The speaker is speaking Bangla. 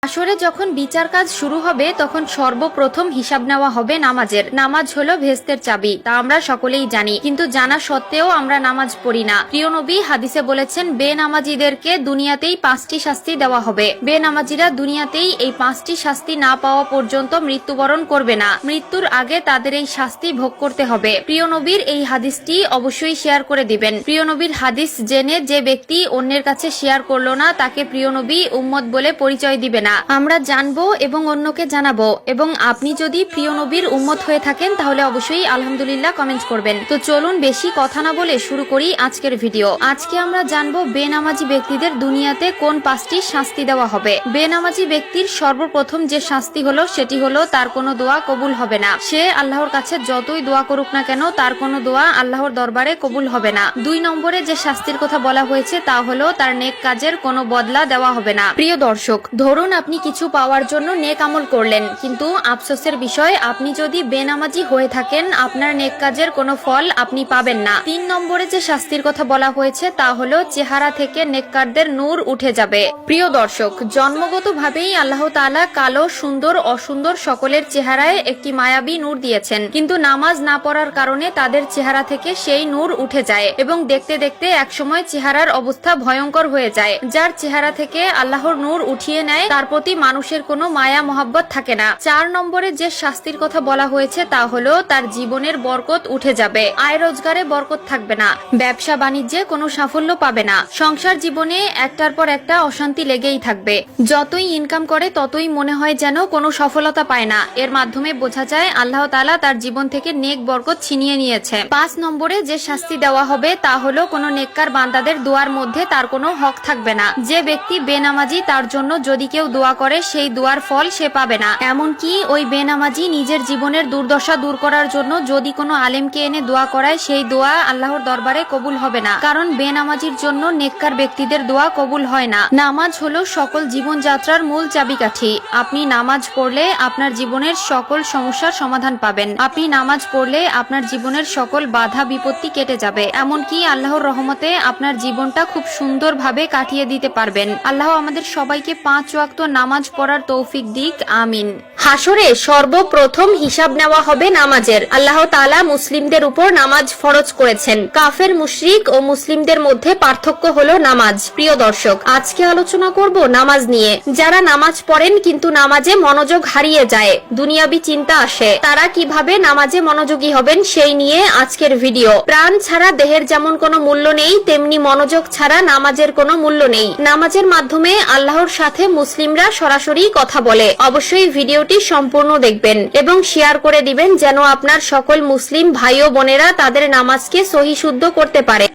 আসরে যখন বিচার কাজ শুরু হবে তখন সর্বপ্রথম হিসাব নেওয়া হবে নামাজের। নামাজ হলো ভেস্তের চাবি, তা আমরা সকলেই জানি, কিন্তু জানা সত্ত্বেও আমরা নামাজ পড়ি না। প্রিয় নবী হাদিসে বলেছেন, বেনামাজিদেরকে দুনিয়াতেই 5টি শাস্তি দেওয়া হবে। বেনামাজিরা দুনিয়াতেই এই 5টি শাস্তি না পাওয়া পর্যন্ত মৃত্যুবরণ করবে না। মৃত্যুর আগে তাদের এই শাস্তি ভোগ করতে হবে। প্রিয় নবীর এই হাদিসটি অবশ্যই শেয়ার করে দিবেন। প্রিয় নবীর হাদিস জেনে যে ব্যক্তি অন্যের কাছে শেয়ার করলো না, তাকে প্রিয় নবী উম্মত বলে পরিচয় দিবে না। আমরা জানবো এবং অন্যকে জানাবো। এবং আপনি যদি প্রিয় নবীর উম্মত হয়ে থাকেন তাহলে অবশ্যই আলহামদুলিল্লাহ কমেন্ট করবেন। তো চলুন বেশি কথা না বলে শুরু করি আজকের ভিডিও। আজকে আমরা জানবো বেনামাজি ব্যক্তিদের দুনিয়াতে কোন 5টি শাস্তি দেওয়া হবে। বেনামাজি ব্যক্তির সর্বপ্রথম যে শাস্তি হলো সেটি হলো তার কোনো দোয়া কবুল হবে না। সে আল্লাহর কাছে যতই দোয়া করুক না কেন তার কোনো দোয়া আল্লাহর দরবারে কবুল হবে না। 2 নম্বরে যে শাস্তির কথা বলা হয়েছে তা হলো তার নেক কাজের কোনো বদলা দেওয়া হবে না। প্রিয় দর্শক, ধরুন আপনি কিছু পাওয়ার জন্য নেক আমল করলেন, কিন্তু আফসোসের বিষয় আপনি যদি বেনামাজি হয়ে থাকেন আপনার নেক কাজের কোনো ফল আপনি পাবেন না। 3 নম্বরে যে শাস্তির কথা বলা হয়েছে তা হলো চেহারা থেকে নেককারদের নূর উঠে যাবে। প্রিয় দর্শক, জন্মগতভাবেই আল্লাহ তাআলা কালো, সুন্দর, অসুন্দর সকলের চেহারায় একটি মায়াবী নূর দিয়েছেন, কিন্তু নামাজ না পড়ার কারণে তাদের চেহারা থেকে সেই নূর উঠে যায় এবং দেখতে দেখতে একসময় চেহারার অবস্থা ভয়ঙ্কর হয়ে যায়। যার চেহারা থেকে আল্লাহর নূর উঠিয়ে নেয় তার প্রতি মানুষের কোনো মায়া মহব্বত থাকে না। 4 নম্বরে যে শাস্তির কথা বলা হয়েছে তা হলো তার জীবনের বরকত উঠে যাবে। আয় রোজগারে বরকত থাকবে না, ব্যবসা বাণিজ্যে কোনো সাফল্য পাবে না, সংসার জীবনে একটার পর একটা অশান্তি লেগেই থাকবে। যতই ইনকাম করে ততই মনে হয় যেন কোনো সফলতা পায় না। এর মাধ্যমে বোঝা যায় আল্লাহ তাআলা তার জীবন থেকে নেক বরকত ছিনিয়ে নিয়েছে। 5 নম্বরে যে শাস্তি দেওয়া হবে তা হলো কোনো নেককার বান্দাদের দোয়ার মধ্যে তার কোনো হক থাকবে না। যে ব্যক্তি বেনামাজি তার জন্য যদি কেউ দোয়া করে সেই দোয়ার ফল সে পাবে না। এমনকি ওই বেনামাজি নিজের জীবনের দুর্দশা দূর করার জন্য যদি কোনো আলেমকে এনে দোয়া করায় সেই দোয়া আল্লাহর দরবারে কবুল হবে না, কারণ বেনামাজির জন্য নেককার ব্যক্তিদের দোয়া কবুল হয় না। নামাজ হলো সকল জীবনযাত্রার মূল চাবিকাঠি। আপনি নামাজ পড়লে আপনার জীবনের সকল সমস্যার সমাধান পাবেন। আপনি নামাজ পড়লে আপনার জীবনের সকল বাধা বিপত্তি কেটে যাবে। এমনকি আল্লাহর রহমতে আপনার জীবনটা খুব সুন্দরভাবে কাটিয়ে দিতে পারবেন। আল্লাহ আমাদের সবাইকে 5 ওয়াক্ত নামাজ পড়ার তৌফিক দিক, আমিন। হাসরে সর্বপ্রথম হিসাব নেওয়া হবে নামাজের। আল্লাহ তাআলা মুসলিমদের উপর নামাজ ফরজ করেছেন। কাফের, মুশরিক ও মুসলিমদের মধ্যে পার্থক্য হলো নামাজ। প্রিয় দর্শক, আজকে আলোচনা করব নামাজ নিয়ে। যারা নামাজ পড়েন কিন্তু নামাজে মনোযোগ হারিয়ে যায়, দুনিয়াবি চিন্তা আসে, তারা কিভাবে নামাজে মনোযোগী হবেন সেই নিয়ে আজকের ভিডিও। প্রাণ ছাড়া দেহের যেমন কোনো মূল্য নেই, তেমনি মনোযোগ ছাড়া নামাজের কোনো মূল্য নেই। নামাজের মাধ্যমে আল্লাহর সাথে মুসলিমরা সরাসরি কথা বলে। অবশ্যই ভিডিওটি সম্পূর্ণ দেখবেন এবং শেয়ার করে দিবেন যেন আপনার সকল মুসলিম ভাই ও বোনেরা তাদের নামাজকে সহিশুদ্ধ করতে পারে।